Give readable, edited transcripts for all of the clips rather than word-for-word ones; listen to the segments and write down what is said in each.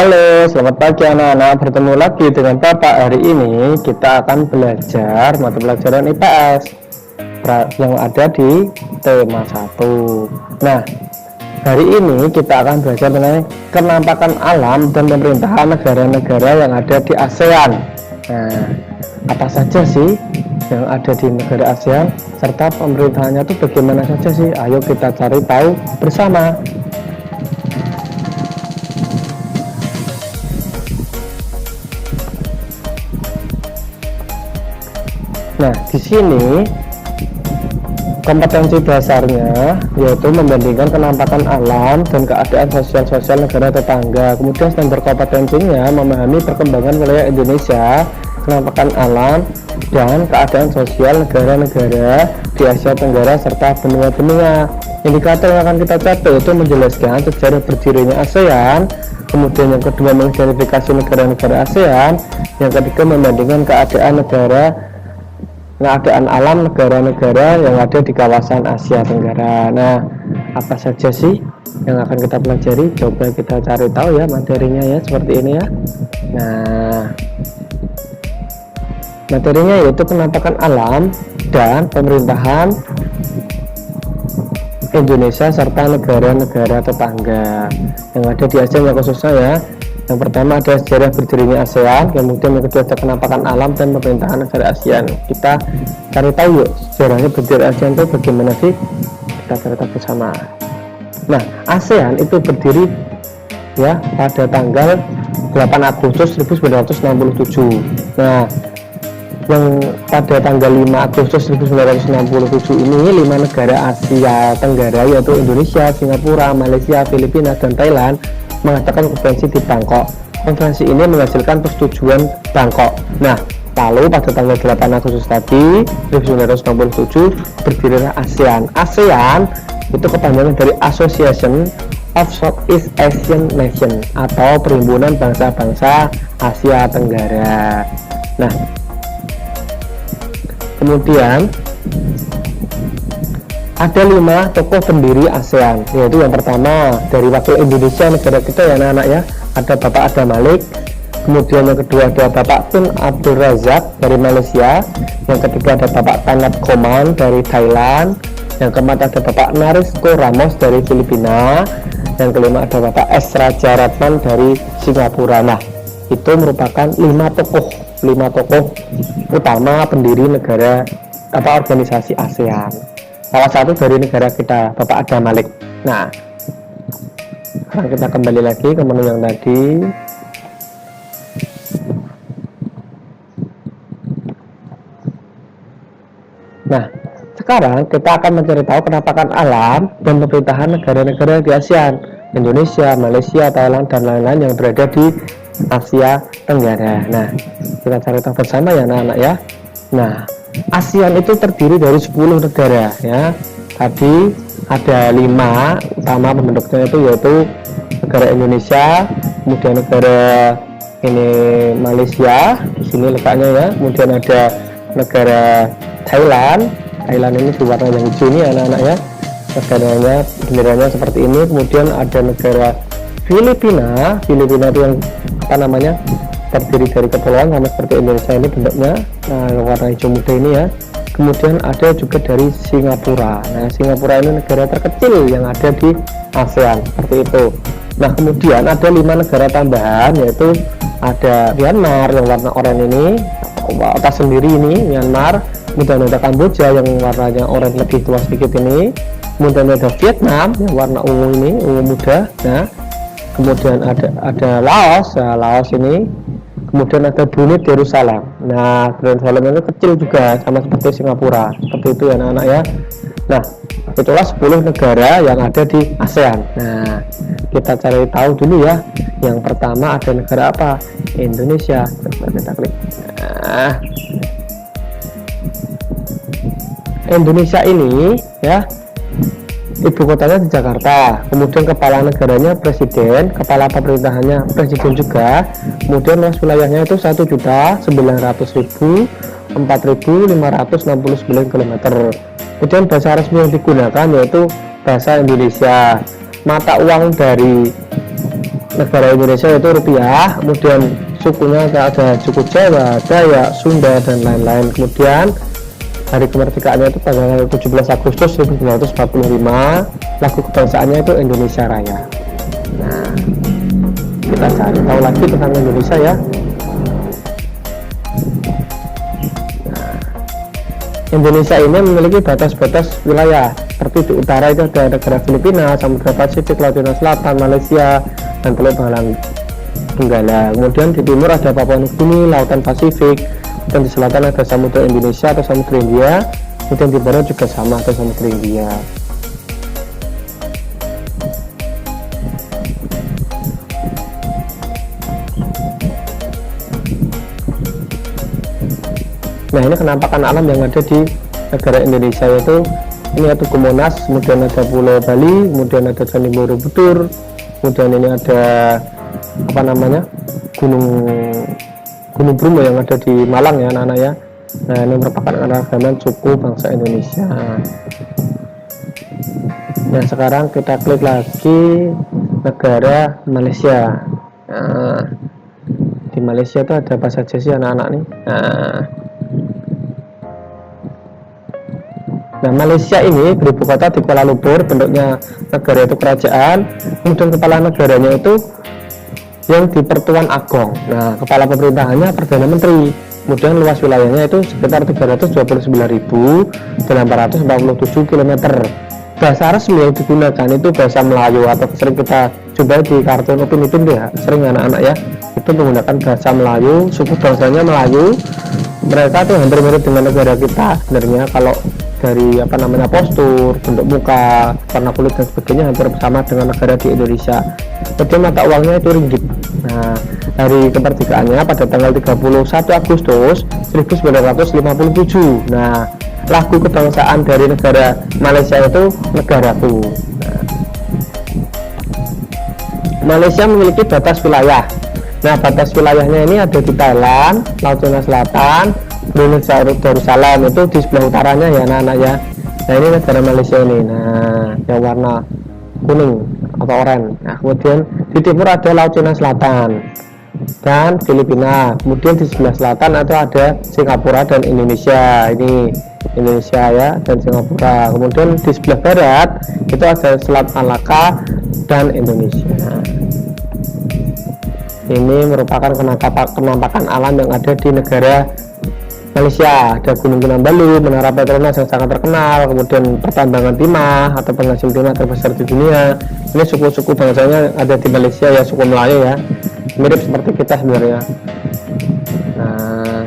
Halo, selamat pagi anak-anak. Bertemu lagi dengan Bapak. Hari ini kita akan belajar mata pelajaran IPS yang ada di tema 1. Nah, hari ini kita akan belajar mengenai kenampakan alam dan pemerintahan negara-negara yang ada di ASEAN. Nah, apa saja sih yang ada di negara ASEAN serta pemerintahannya itu bagaimana saja sih? Ayo kita cari tahu bersama. Nah, di sini kompetensi dasarnya yaitu membandingkan kenampakan alam dan keadaan sosial negara tetangga. Kemudian standar kompetensinya memahami perkembangan wilayah Indonesia, kenampakan alam dan keadaan sosial negara-negara di Asia Tenggara serta benua-benua. Indikator yang akan kita catat itu menjelaskan sejarah berdirinya ASEAN. Kemudian yang kedua mengidentifikasi negara-negara ASEAN. Yang ketiga membandingkan keadaan alam negara-negara yang ada di kawasan Asia Tenggara. Nah, apa saja sih yang akan kita pelajari? Coba kita cari tahu ya materinya ya, seperti ini ya. Nah, materinya yaitu penampakan alam dan pemerintahan Indonesia serta negara-negara tetangga yang ada di Asia, yang khususnya ya. Yang pertama ada sejarah berdirinya ASEAN, kemudian yang kedua ada penampakan alam dan pemerintahan negara ASEAN. Kita cari tahu yuk sejarahnya berdiri ASEAN itu bagaimana sih? Kita cari tahu bersama. Nah, ASEAN itu berdiri ya pada tanggal 8 Agustus 1967. Nah, yang pada tanggal 5 Agustus 1967 ini 5 negara Asia Tenggara yaitu Indonesia, Singapura, Malaysia, Filipina, dan Thailand mengadakan konferensi di Bangkok. Konferensi ini menghasilkan persetujuan Bangkok. Nah, lalu pada tanggal 8 Agustus tadi 1967 berdirilah ASEAN. ASEAN itu kepanjangan dari Association of Southeast Asian Nations atau Perhimpunan Bangsa-Bangsa Asia Tenggara. Nah, kemudian ada 5 tokoh pendiri ASEAN, yaitu yang pertama dari wakil Indonesia, negara kita ya anak-anak ya, ada Bapak Adam Malik. Kemudian yang kedua ada Bapak Tun Abdul Razak dari Malaysia. Yang ketiga ada Bapak Tanat Koman dari Thailand. Yang keempat ada Bapak Narisco Ramos dari Filipina. Yang kelima ada Bapak S. Raja Ratman dari Singapura. Nah, itu merupakan 5 tokoh utama pendiri negara organisasi ASEAN. Salah satu dari negara kita, Bapak Adam Malik. Nah, sekarang kita kembali lagi ke menu yang tadi. Nah, sekarang kita akan mencari tahu penampakan alam dan pemerintahan negara-negara di ASEAN, Indonesia, Malaysia, Thailand, dan lain-lain yang berada di Asia Tenggara. Nah, kita cari tahu bersama ya anak-anak ya. Nah, ASEAN itu terdiri dari 10 negara ya. Tadi ada 5 utama pembentuknya yaitu negara Indonesia, kemudian negara ini Malaysia, di sini letaknya ya. Kemudian ada negara Thailand. Thailand ini berwarna yang hijau ini anak-anak ya. Negaranya benderanya seperti ini. Kemudian ada negara Filipina. Filipina itu yang terdiri dari kepulauan sama seperti Indonesia ini bentuknya. Nah, warna hijau muda ini ya. Kemudian ada juga dari Singapura. Nah, Singapura ini negara terkecil yang ada di ASEAN seperti itu. Nah, kemudian ada 5 negara tambahan, yaitu ada Myanmar yang warna oranye ini, atas sendiri ini Myanmar. Kemudian ada Kamboja yang warnanya oranye lebih tua sedikit ini. Kemudian ada Vietnam yang warna ungu ini, ungu muda. Nah, kemudian ada Laos. Nah, Laos ini. Kemudian ada Brunei Darussalam. Nah, Brunei Darussalam itu kecil juga sama seperti Singapura. Seperti itu ya anak-anak ya. Nah, itulah 10 negara yang ada di ASEAN. Nah, kita cari tahu dulu ya. Yang pertama ada negara apa? Indonesia. Coba kita klik. Nah, Indonesia ini ya, ibu kotanya di Jakarta, kemudian kepala negaranya presiden, kepala pemerintahannya presiden juga, kemudian luas wilayahnya itu 1.900.000 4.569 km. Kemudian bahasa resmi yang digunakan yaitu bahasa Indonesia. Mata uang dari negara Indonesia itu rupiah, kemudian sukunya ada suku Jawa, Dayak, Sunda dan lain-lain. Kemudian hari kemerdekaannya itu tanggal 17 Agustus 1945, lagu kebangsaannya itu Indonesia Raya. Nah, kita cari tahu lagi tentang Indonesia ya. Nah, Indonesia ini memiliki batas-batas wilayah. Seperti di utara itu ada negara Filipina, Samudra Pasifik, Laut Cina Selatan, Malaysia, dan Teluk Benggala. Kemudian di timur ada Papua Nugini, Lautan Pasifik, dan di selatan ada Samudra Indonesia atau Samudra India. Kemudian di barat juga sama, atau Samudra India. Nah, ini penampakan alam yang ada di negara Indonesia, yaitu ini ada Tugu Monas, kemudian ada Pulau Bali, kemudian ada Candi Borobudur, kemudian ini ada apa namanya Gunung Bromo yang ada di Malang ya anak-anak ya. Nah, ini merupakan keragaman suku bangsa Indonesia. Nah, sekarang kita klik lagi negara Malaysia. Nah, di Malaysia itu ada apa saja sih anak-anak nih? Nah, Malaysia ini beribu kota di Kuala Lumpur, bentuknya negara itu kerajaan, kemudian kepala negaranya itu yang di Pertuan Agong. Nah, kepala pemerintahannya Perdana Menteri. Kemudian luas wilayahnya itu sekitar 329.847 km. Bahasa resmi yang digunakan itu bahasa Melayu, atau sering kita coba di kartun Upin Ipin ya, sering anak-anak ya, itu menggunakan bahasa Melayu, suku bangsanya Melayu. Mereka tuh hampir mirip dengan negara kita sebenarnya, kalau dari apa namanya postur, bentuk muka, warna kulit dan sebagainya hampir sama dengan negara di Indonesia. Kemudian mata uangnya itu ringgit. Nah, hari kemerdekaannya pada tanggal 31 Agustus 1957. Nah, lagu kebangsaan dari negara Malaysia itu Negaraku. Nah, Malaysia memiliki batas wilayah. Nah, batas wilayahnya ini ada di Thailand, Laut Cina Selatan, Brunei Darussalam, itu di sebelah utaranya ya anak-anak ya. Nah, ini negara Malaysia ini. Nah, yang warna kuning atau oranye. Nah, kemudian di timur ada Laut Cina Selatan dan Filipina. Kemudian di sebelah selatan itu ada Singapura dan Indonesia. Ini Indonesia ya, dan Singapura. Kemudian di sebelah barat itu ada Selat Malaka dan Indonesia. Ini merupakan penampakan alam yang ada di negara Malaysia. Ada Gunung Kinabalu, Menara Petronas yang sangat terkenal, kemudian pertambangan timah atau penghasil timah terbesar di dunia. Ini suku-suku bangsanya ada di Malaysia ya, suku Melayu ya, mirip seperti kita sebenarnya. Nah,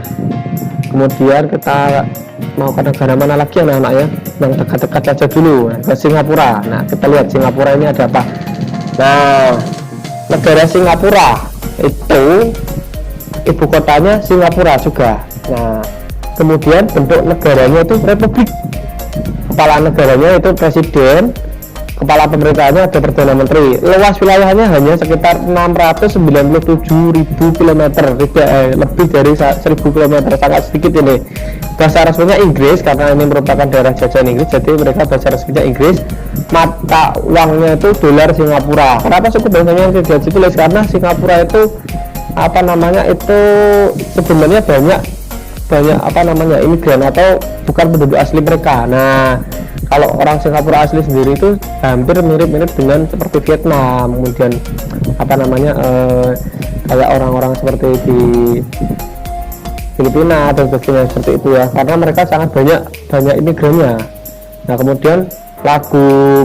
kemudian kita mau ke negara mana lagi anak-anak ya, yang dekat-dekat saja dulu, ke Singapura. Nah, kita lihat Singapura ini ada apa. Nah, negara Singapura itu ibu kotanya Singapura juga. Nah, kemudian bentuk negaranya itu republik, kepala negaranya itu presiden, kepala pemerintahannya ada Perdana Menteri. Luas wilayahnya hanya sekitar 697.000 km, lebih dari 1.000 km, sangat sedikit ini. Bahasa resminya Inggris karena ini merupakan daerah jajahan Inggris, jadi mereka bahasa resminya Inggris. Mata uangnya itu dolar Singapura. Kenapa suku bangsanya yang tidak ditulis? Karena Singapura itu apa namanya, itu sebenarnya banyak apa namanya imigran atau bukan penduduk asli mereka. Nah, kalau orang Singapura asli sendiri itu hampir mirip-mirip dengan seperti Vietnam, kemudian apa namanya kayak orang-orang seperti di Filipina atau sebagainya seperti itu ya, karena mereka sangat banyak imigrannya. Nah, kemudian lagu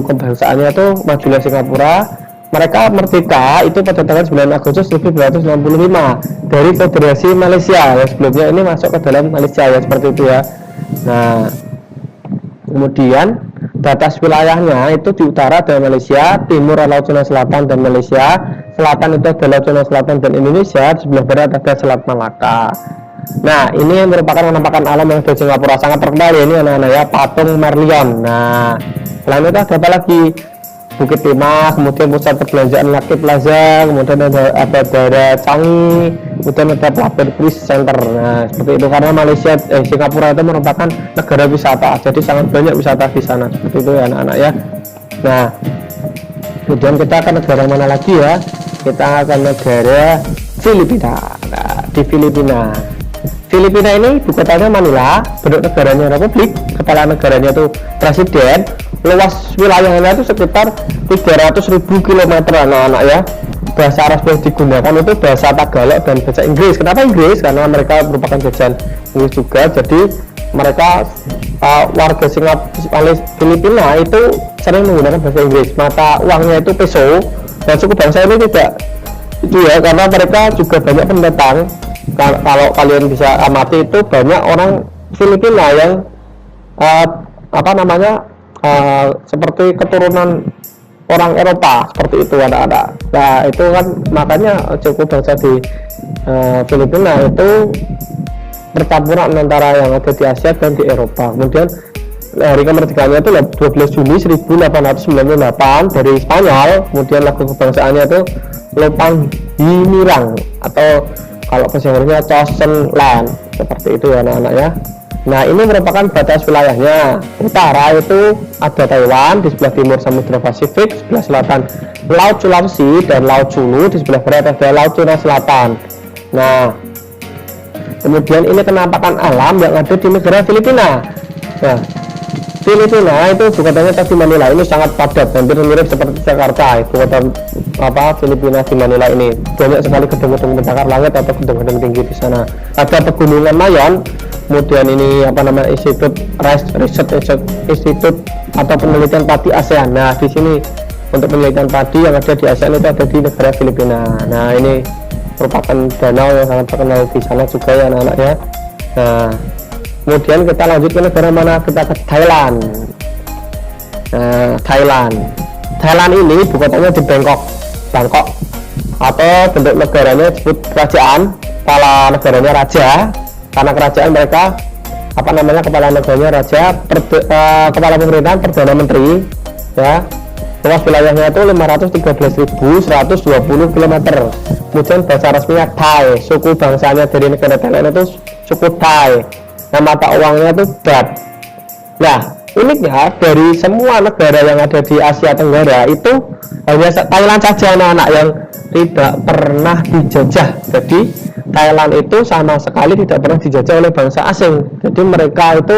kebangsaannya itu Majulah Singapura. Mereka merdeka itu pada tanggal 9 Agustus 1965 dari Federasi Malaysia ya, sebelumnya ini masuk ke dalam Malaysia ya, seperti itu ya. Nah, kemudian batas wilayahnya itu di utara ada Malaysia, timur Laut Cina Selatan dan Malaysia, selatan itu ada Laut Cina Selatan dan Indonesia, di sebelah barat ada Selat Malaka. Nah, ini merupakan penampakan alam yang di Singapura sangat terkenal ya, ini anak-anak ya, patung Merlion. Nah, selain itu ada apa lagi? Bukit Timah, kemudian pusat perbelanjaan Lucky Plaza, kemudian ada daerah Changi, kemudian ada Pelabuhan Kris Center. Nah, seperti itu, karena Singapura itu merupakan negara wisata, jadi sangat banyak wisata di sana, seperti itu ya anak-anak ya. Nah, kemudian kita ke negara mana lagi ya? kita ke negara Filipina. Nah, di Filipina ini ibu kotanya Manila, bentuk negaranya republik, kepala negaranya itu presiden, luas wilayahnya itu sekitar 300.000 km anak-anak ya. Bahasa Arab yang digunakan itu bahasa Tagalog dan bahasa Inggris. Kenapa Inggris? Karena mereka merupakan jajahan Inggris juga, jadi mereka warga Filipina itu sering menggunakan bahasa Inggris. Mata uangnya itu peso, dan suku bangsa ini tidak itu ya, karena mereka juga banyak pendatang. Kalau kalian bisa amati itu banyak orang Filipina yang seperti keturunan orang Eropa seperti itu anak-anak. Nah itu kan makanya suku bangsa di Filipina itu percampuran antara yang ada di Asia dan di Eropa. Kemudian hari kemerdekaannya itu 12 Juni 1898 dari Spanyol. Kemudian lagu kebangsaannya itu Lopang Hinirang, atau kalau bahasa Inggrisnya Chosen Land, seperti itu ya anak-anak ya. Nah ini merupakan batas wilayahnya. Utara itu ada Taiwan, di sebelah timur Samudra Pasifik, sebelah selatan Laut Sulawesi dan Laut Sulu, di sebelah barat ada Laut Cina Selatan. Nah kemudian ini penampakan alam yang ada di negara Filipina. Nah Filipina itu ibu kotanya di Manila, ini sangat padat, hampir mirip seperti Jakarta. Ibu kota Filipina di Manila ini banyak sekali gedung-gedung pencakar langit atau gedung-gedung tinggi di sana. Ada pegunungan Mayon, kemudian ini Institut Research Institute atau penelitian padi ASEAN. Nah di sini untuk penelitian padi yang ada di ASEAN itu ada di negara Filipina. Nah ini merupakan danau yang sangat terkenal di sana juga ya anak-anak ya. Nah kemudian kita lanjut ke negara mana? Kita ke Thailand. Nah, Thailand ini ibu kotanya di Bangkok atau bentuk negaranya disebut kerajaan. Kepala negaranya raja, karena kerajaan mereka kepala negaranya raja, kepala pemerintahan perdana menteri ya. Luas wilayahnya itu 513.120 km. Kemudian bahasa resminya Thai, suku bangsanya dari negara Thailand itu suku Thai. Nah mata uangnya itu baht. Nah uniknya dari semua negara yang ada di Asia Tenggara itu hanya Thailand saja anak-anak yang tidak pernah dijajah. Jadi Thailand itu sama sekali tidak pernah dijajah oleh bangsa asing. Jadi mereka itu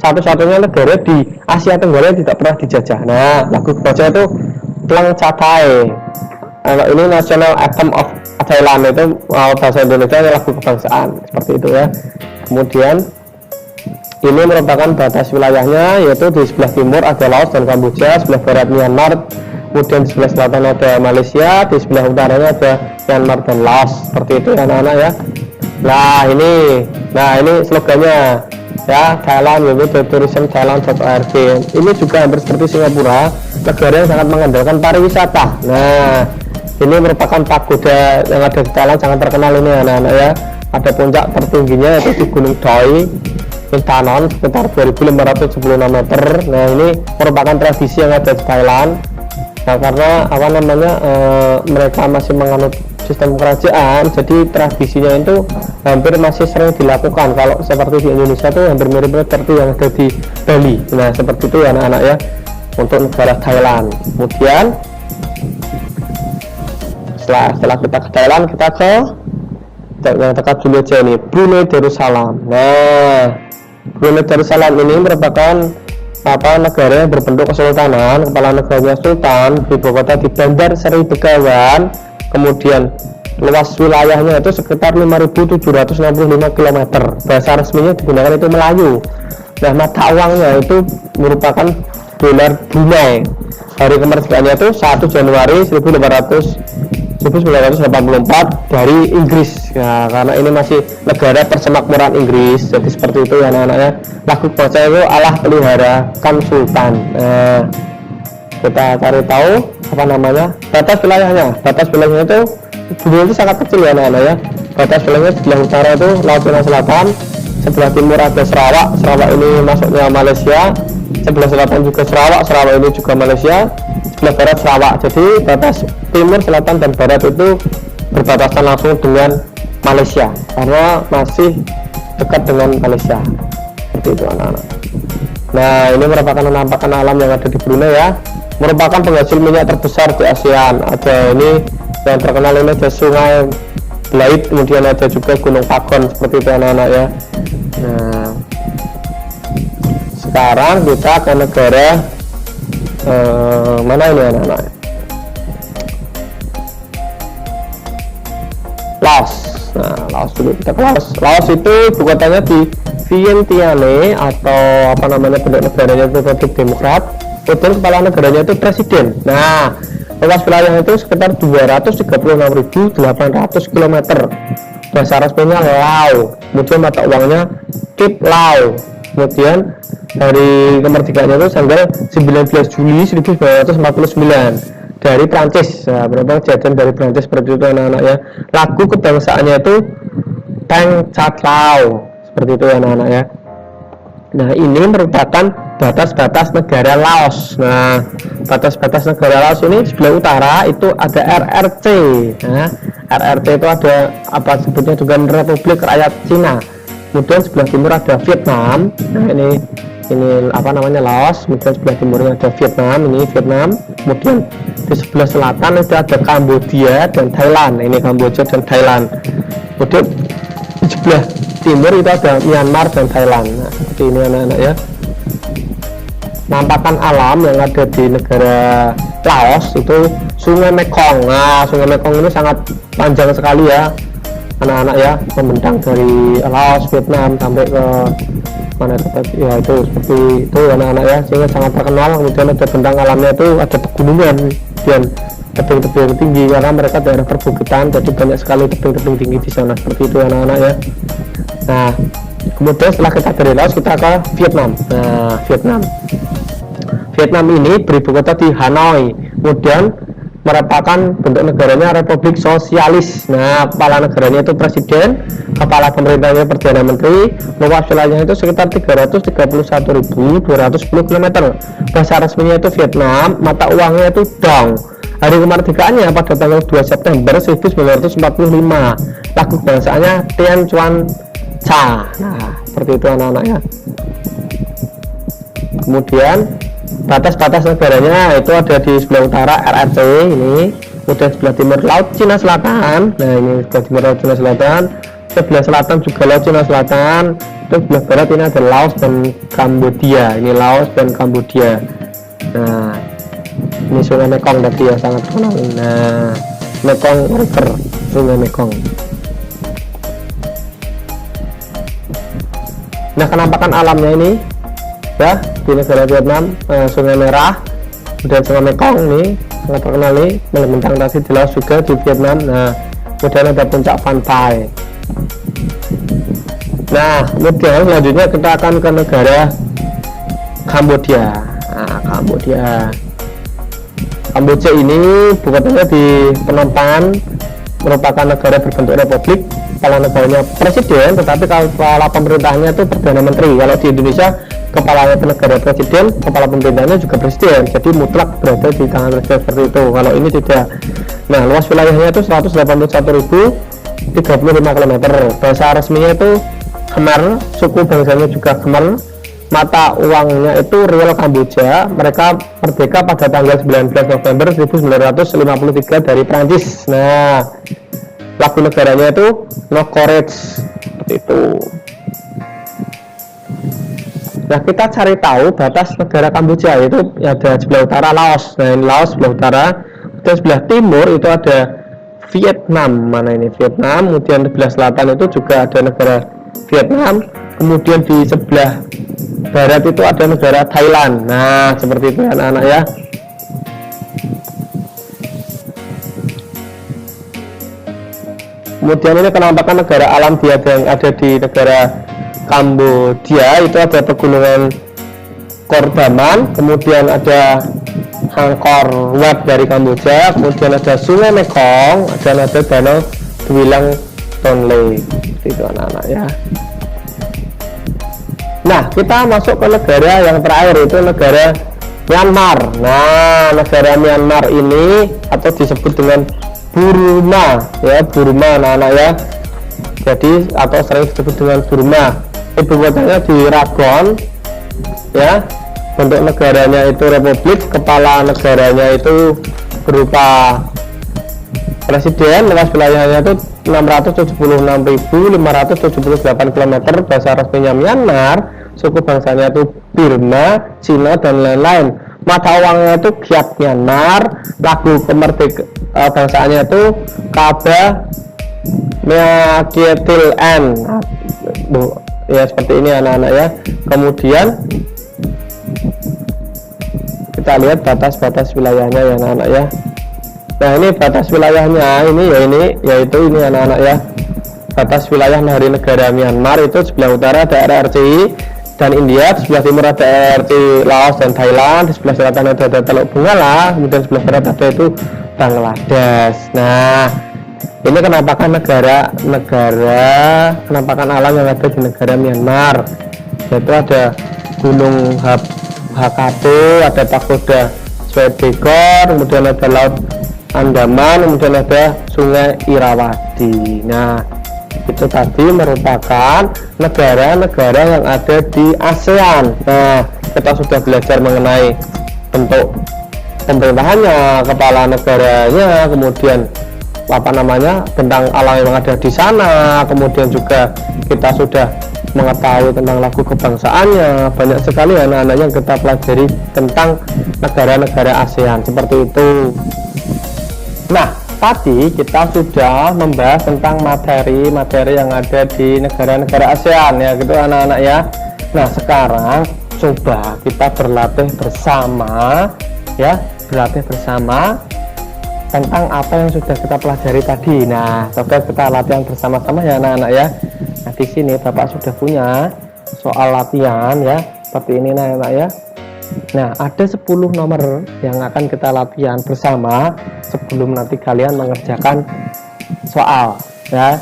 satu-satunya negara di Asia Tenggara yang tidak pernah dijajah. Nah lagu kebaca itu Pleng Chatai. Ini National Anthem of Thailand, itu bahasa Indonesia lagu kebangsaan seperti itu ya. Kemudian ini merupakan batas wilayahnya, yaitu di sebelah timur ada Laos dan Kamboja, sebelah barat Myanmar, kemudian di sebelah selatan ada Malaysia, di sebelah utaranya ada Myanmar dan Laos, seperti itu ya anak-anak ya. Nah ini slogannya ya, Thailand yaitu Tourism Thailand.org. Ini juga hampir seperti Singapura, negara yang sangat mengandalkan pariwisata. Nah ini merupakan pagoda yang ada di Thailand, sangat terkenal ini anak-anak ya. Ada puncak tertingginya yaitu di Gunung Doi Intanon sekitar 2.516 meter. Nah ini merupakan tradisi yang ada di Thailand. Nah karena mereka masih menganut sistem kerajaan, jadi tradisinya itu hampir masih sering dilakukan. Kalau seperti di Indonesia itu hampir mirip seperti yang ada di Bali. Nah seperti itu ya anak-anak ya untuk negara Thailand. Kemudian setelah kita ke Thailand, kita ke yang dekat dulu aja nih, Brunei Darussalam. Nah Brunei Darussalam ini merupakan negara yang berbentuk kesultanan, kepala negaranya sultan, ibu kota di Bandar Seri Begawan. Kemudian luas wilayahnya itu sekitar 5.765 km. Bahasa resminya digunakan itu Melayu. Nah mata uangnya itu merupakan dolar Brunei. Hari kemerdekaannya itu 1 Januari 1984 dari Inggris ya, karena ini masih negara persemakmuran Inggris, jadi seperti itu ya anak-anaknya. Lagu baca itu Allah peliharakan Sultan. Kita cari tahu batas wilayahnya itu Brunei itu sangat kecil ya anak-anak ya. Batas wilayahnya sebelah utara itu Laut Cina Selatan, sebelah timur ada Sarawak ini masuknya Malaysia, sebelah selatan juga Sarawak ini juga Malaysia, sebelah barat Sarawak. Jadi batas timur, selatan, dan barat itu berbatasan langsung dengan Malaysia karena masih dekat dengan Malaysia, seperti itu anak-anak. Nah ini merupakan penampakan alam yang ada di Brunei ya, merupakan penghasil minyak terbesar di ASEAN. Ada ini Yang terkenal ini ada Sungai Blait, kemudian ada juga Gunung Pagon, seperti itu anak-anak ya. Nah, sekarang kita ke negara mana ini anak-anak? Laos. Nah, Laos dulu, kita ke Laos. Laos itu ibu kotanya di Vientiane, atau apa namanya, bentuk negaranya itu Republik Demokrat. Kemudian kepala negaranya itu presiden. Nah, luas wilayah itu sekitar 236.800 km. Bahasa resminya Lao, kemudian mata uangnya Kip Lao. Kemudian dari kemerdekaannya itu tanggal 19 Juli 1949 dari Prancis. Nah, berapa kejadian dari Prancis seperti itu anak-anak ya. Lagu kebangsaannya itu Tang Chat Lao, seperti itu anak-anak ya. Nah, ini merupakan batas-batas negara Laos. Nah, batas-batas negara Laos ini sebelah utara itu ada RRC. Nah, RRC itu ada apa sebutnya juga Republik Rakyat Cina. Kemudian sebelah timur ada Vietnam. Nah, ini apa namanya, Laos. Kemudian sebelah timurnya ada Vietnam, ini Vietnam. Kemudian di sebelah selatan itu ada Kamboja dan Thailand. Ini Kamboja dan Thailand. Kemudian di sebelah timur itu ada Myanmar dan Thailand. Nah, seperti ini anak-anak ya. Nampakan alam yang ada di negara Laos itu Sungai Mekong. Nah, Sungai Mekong ini sangat panjang sekali ya anak-anak ya, membentang dari Laos, Vietnam sampai ke mana ya, itu seperti itu anak-anak ya, sehingga sangat terkenal. Kemudian ada bentang alamnya itu ada pegunungan dan tebing-tebing tinggi karena mereka daerah perbukitan, jadi banyak sekali tebing-tebing tinggi di sana, seperti itu anak-anak ya. Nah, kemudian setelah kita dari Laos kita ke Vietnam. Nah, Vietnam ini beribu kota di Hanoi, kemudian merupakan bentuk negaranya Republik Sosialis. Nah, kepala negaranya itu presiden, kepala pemerintahnya perdana menteri. Luas wilayahnya itu sekitar 331.210 km. Bahasa resminya itu Vietnam, mata uangnya itu dong. Hari kemerdekaannya pada tanggal 2 September 1945. Lagu bahasanya Tien Chuan Cha. Nah, seperti itu anak-anak ya. Kemudian batas-batas negaranya itu ada di sebelah utara RRC ini, kemudian sebelah timur Laut Cina Selatan. Nah, ini sebelah timur Laut Cina Selatan, sebelah selatan juga Laut Cina Selatan, dan sebelah barat ini ada Laos dan Kamboja. Ini Laos dan Kamboja. Nah, ini Sungai Mekong tadi ya, sangat terkenal. Nah, Mekong River, Sungai Mekong. Nah, kenampakan alamnya ini ya di negara Vietnam, Sungai Merah, kemudian Sungai Mekong ini sangat terkenal nih, melintang tadi di Laos juga di Vietnam. Nah, kemudian ada puncak Phan Thai. Nah, kemudian selanjutnya kita akan ke negara Kamboja. Nah, Kamboja ini bukannya di Phnom merupakan negara berbentuk republik. Kepala negaranya presiden, tetapi kepala pemerintahnya itu perdana menteri. Kalau di Indonesia kepala negara presiden, kepala pemerintahnya juga presiden, jadi mutlak berada di tangan presiden, seperti itu. Kalau ini tidak. Nah, luas wilayahnya itu 181.035 km. Bahasa resminya itu Khmer, suku bangsanya juga Khmer. Mata uangnya itu rial Kamboja. Mereka merdeka pada tanggal 19 November 1953 dari Prancis. Nah, lagu negaranya itu No Courage, seperti itu. Nah, kita cari tahu batas negara Kamboja, itu ada sebelah utara Laos. Nah, ini Laos sebelah utara, dan sebelah timur itu ada Vietnam. Mana ini Vietnam, kemudian sebelah selatan itu juga ada negara Vietnam, kemudian di sebelah barat itu ada negara Thailand. Nah, seperti itu anak-anak ya. Kemudian ini penampakan negara alam biasa yang ada di negara Kamboja, itu ada pegunungan Kordaman, kemudian ada Angkor Wat dari Kamboja, kemudian ada Sungai Mekong, dan ada Danau Duilang Tonle. Itu anak-anak ya. Nah, kita masuk ke negara yang terakhir, itu negara Myanmar. Nah, negara Myanmar ini atau disebut dengan Burma ya, Burma anak-anak ya. Jadi atau sering disebut dengan Burma. Ibu kotanya di Rangoon ya. Bentuk negaranya itu republik, kepala negaranya itu berupa Presiden, luas wilayahnya itu 676.578 km, bahasa resminya Myanmar, suku bangsanya itu Burma, Cina, dan lain-lain. Mata uangnya itu Kyat Myanmar, lagu kemerdekaan bangsaannya itu Kaba Meakietil N. Ya seperti ini anak-anak ya. Kemudian kita lihat batas-batas wilayahnya ya anak-anak ya. Nah ini batas wilayahnya yaitu ini anak-anak ya. Batas wilayah dari negara Myanmar itu sebelah utara daerah RCI dan India, di sebelah timur ada RCI Laos dan Thailand, di sebelah selatan ada Teluk Bengala, kemudian sebelah barat ada itu Bangladesh. Nah ini kenampakan kenampakan alam yang ada di negara Myanmar, yaitu ada Gunung Hakatu, ada Pagoda Swedigor, kemudian ada Laut Andaman, kemudian ada Sungai Irrawaddy. Nah itu tadi merupakan negara-negara yang ada di ASEAN. Nah kita sudah belajar mengenai bentuk pemerintahannya, kepala negaranya, kemudian tentang alam yang ada di sana, kemudian juga kita sudah mengetahui tentang lagu kebangsaannya. Banyak sekali anak-anak yang kita pelajari tentang negara-negara ASEAN seperti itu. Nah tadi kita sudah membahas tentang materi-materi yang ada di negara-negara ASEAN ya gitu anak-anak ya. Nah sekarang coba kita berlatih bersama tentang apa yang sudah kita pelajari tadi. Nah coba kita latihan bersama-sama ya anak-anak ya. Nah di sini Bapak sudah punya soal latihan ya seperti ini anak-anak ya. Nah ada 10 nomor yang akan kita latihan bersama sebelum nanti kalian mengerjakan soal ya,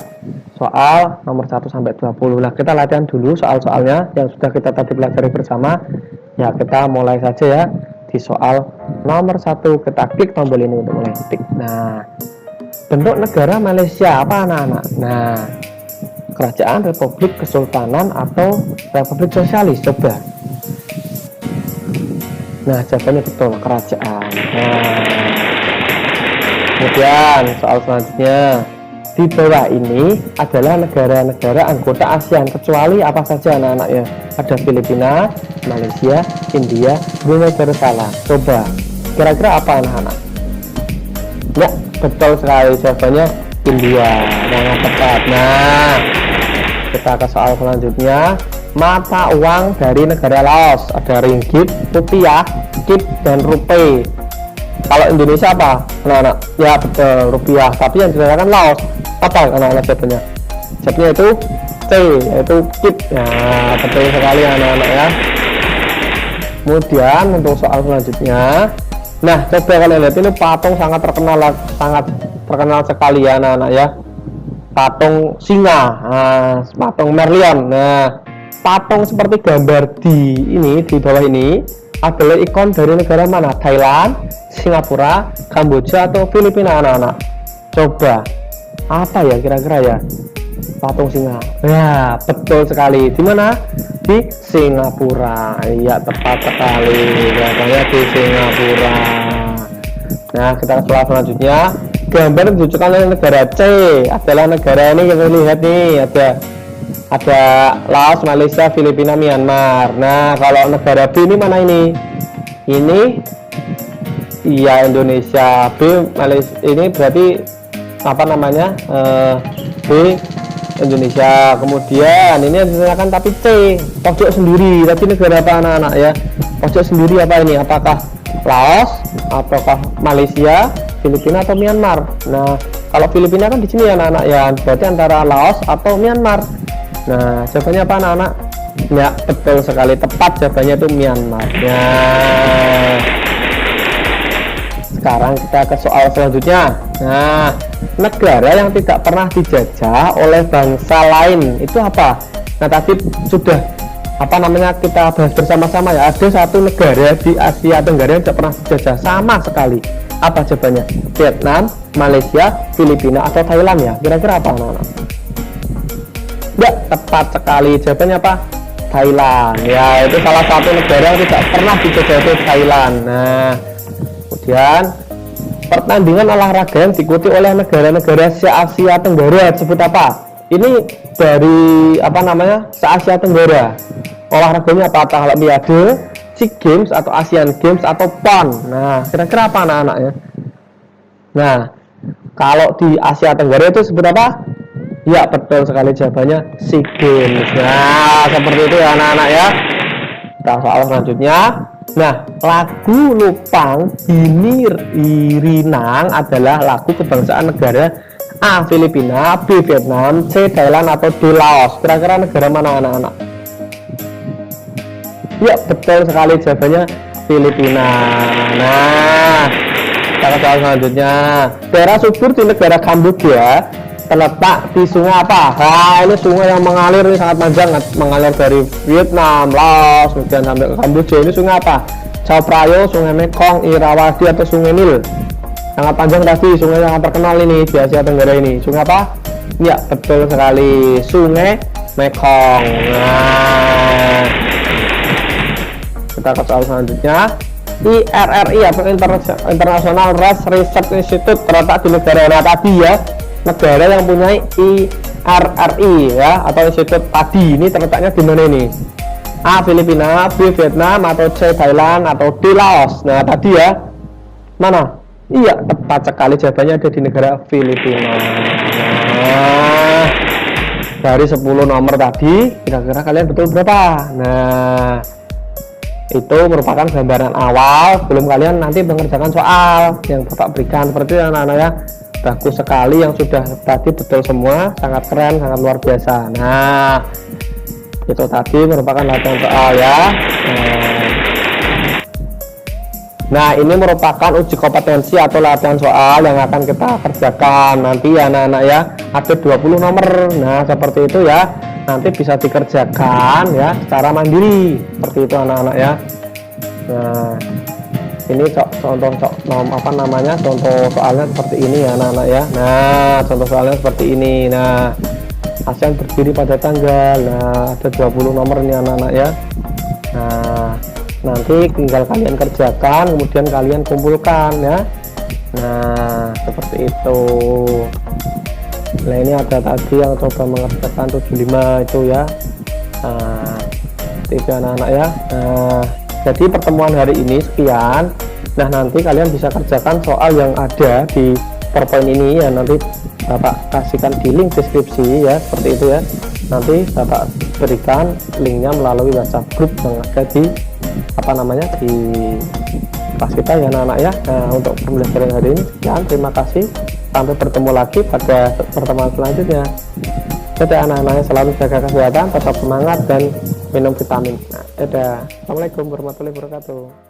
soal nomor 1 sampai 20. Nah kita latihan dulu soal-soalnya yang sudah kita tadi pelajari bersama ya. Kita mulai saja ya di soal nomor 1. Kita klik tombol ini untuk mulai ketik. Nah bentuk negara Malaysia apa anak-anak? Nah kerajaan, republik, kesultanan, atau republik sosialis? Coba. Nah jawabannya betul, kerajaan. Nah kemudian soal selanjutnya, di bawah ini adalah negara-negara anggota ASEAN kecuali apa saja anak-anak ya? Ada Filipina, Malaysia, India, Brunei Darussalam. Coba kira-kira apa anak-anak? Ya betul sekali, jawabannya India. Nah tepat. Nah kita ke soal selanjutnya. Mata uang dari negara Laos ada ringgit, rupiah, kip, dan rupee. Kalau Indonesia apa anak-anak? Ya betul, rupiah. Tapi yang digunakan Laos apa anak-anak jawabannya? Jawabannya itu C, yaitu kip. Nah betul sekali anak-anak ya. Kemudian untuk soal selanjutnya, nah coba kalian lihat ini patung sangat terkenal sekali ya anak-anak ya. Patung singa, patung Merlion. Nah patung seperti gambar di bawah ini adalah ikon dari negara mana? Thailand, Singapura, Kamboja, atau Filipina anak-anak? Coba apa ya kira-kira ya? Patung singa. Ya betul sekali. Di mana? Di Singapura. Iya tepat sekali, katanya di Singapura. Nah kita ke soal selanjutnya. Gambar yang ditunjukkan oleh negara C adalah negara ini, kita lihat nih ada Laos, Malaysia, Filipina, Myanmar. Nah kalau negara B ini mana ini? Ini iya Indonesia. B Malaysia, ini berarti apa namanya? B Indonesia. Kemudian ini yang ditanyakan tapi C pojok sendiri. Tadi negara apa anak-anak ya? Pojok sendiri apa ini? Apakah Laos, apakah Malaysia, Filipina, atau Myanmar? Nah kalau Filipina kan di sini ya anak-anak ya, berarti antara Laos atau Myanmar. Nah jawabannya apa anak-anak? Ya betul sekali, tepat jawabannya itu Myanmar. Nah sekarang kita ke soal selanjutnya. Nah negara yang tidak pernah dijajah oleh bangsa lain itu apa? Nah tadi sudah kita bahas bersama-sama ya. Ada satu negara di Asia Tenggara yang tidak pernah dijajah sama sekali. Apa jawabannya? Vietnam, Malaysia, Filipina, atau Thailand ya? Kira-kira apa anak-anak? Ya tepat sekali, jawabannya apa? Thailand. Ya itu salah satu negara yang tidak pernah dijajah, itu Thailand. Nah kemudian Pertandingan olahraga yang diikuti oleh negara-negara se-Asia Tenggara disebut apa? Ini dari apa namanya, se-Asia Tenggara. Olahraganya apa? Olimpiade, SEA Games atau Asian Games atau PON. Nah, kira-kira apa anak-anak ya? Nah, kalau di Asia Tenggara itu sebut apa? Ya, betul sekali jawabannya SEA Games. Nah, seperti itu ya anak-anak ya. Kita soal selanjutnya. Nah, lagu Lupang Bini Irinang adalah lagu kebangsaan negara A. Filipina, B. Vietnam, C. Thailand atau D. Laos. Kira-kira negara mana anak-anak? Ya, betul sekali jawabannya Filipina. Nah, kita ke soal selanjutnya. Daerah subur di negara Kamboja terletak di sungai apa? Nah, ini sungai yang mengalir, ini sangat panjang, mengalir dari Vietnam, Laos, kemudian sampai ke Kamboja. Ini sungai apa? Chao Phraya, Sungai Mekong, Irrawaddy atau Sungai Nil? Sangat panjang tadi, sungai yang terkenal ini di Asia Tenggara ini. Sungai apa? Ya, betul sekali, Sungai Mekong. Nah, kita ke soal selanjutnya. IRRI atau International Rice Research Institute terletak di negara mana tadi ya? Negara yang punya IRRI ya, atau institut tadi ini terletaknya di mana ini? A. Filipina, B. Vietnam, atau C. Thailand, atau D. Laos. Nah tadi ya, mana? Iya, tepat sekali jawabannya ada di negara Filipina. Nah, dari 10 nomor tadi, kira-kira kalian betul berapa? Nah, itu merupakan gambaran awal sebelum kalian nanti mengerjakan soal yang Bapak berikan. Seperti itu anak-anak ya. Bagus sekali yang sudah tadi, betul semua, sangat keren, sangat luar biasa. Nah, itu tadi merupakan latihan soal ya. Nah, ini merupakan uji kompetensi atau latihan soal yang akan kita kerjakan nanti ya anak-anak ya. Ada 20 nomor. Nah, seperti itu ya. Nanti bisa dikerjakan ya secara mandiri. Seperti itu anak-anak ya. Nah, ini contoh apa namanya, contoh soalnya seperti ini ya anak-anak ya. Nah, contoh soalnya seperti ini. Nah, ASEAN berdiri pada tanggal. Nah, ada 20 nomor nih anak-anak ya. Nah, nanti tinggal kalian kerjakan, kemudian kalian kumpulkan ya. Nah, seperti itu. Nah, ini ada tadi yang coba mengerjakan 75 itu ya. Nah, itu anak-anak ya. Nah, jadi pertemuan hari ini sekian. Nah, nanti kalian bisa kerjakan soal yang ada di PowerPoint ini ya. Nanti Bapak kasihkan di link deskripsi ya, seperti itu ya. Nanti Bapak berikan linknya melalui WhatsApp group yang ada di apa namanya, di kelas kita ya anak-anak ya. Nah, untuk pembelajaran hari ini sekian. Terima kasih. Sampai bertemu lagi pada pertemuan selanjutnya. Dadah anak-anaknya, selalu jaga kesehatan, tetap semangat dan minum vitamin. Nah, dadah. Assalamualaikum warahmatullahi wabarakatuh.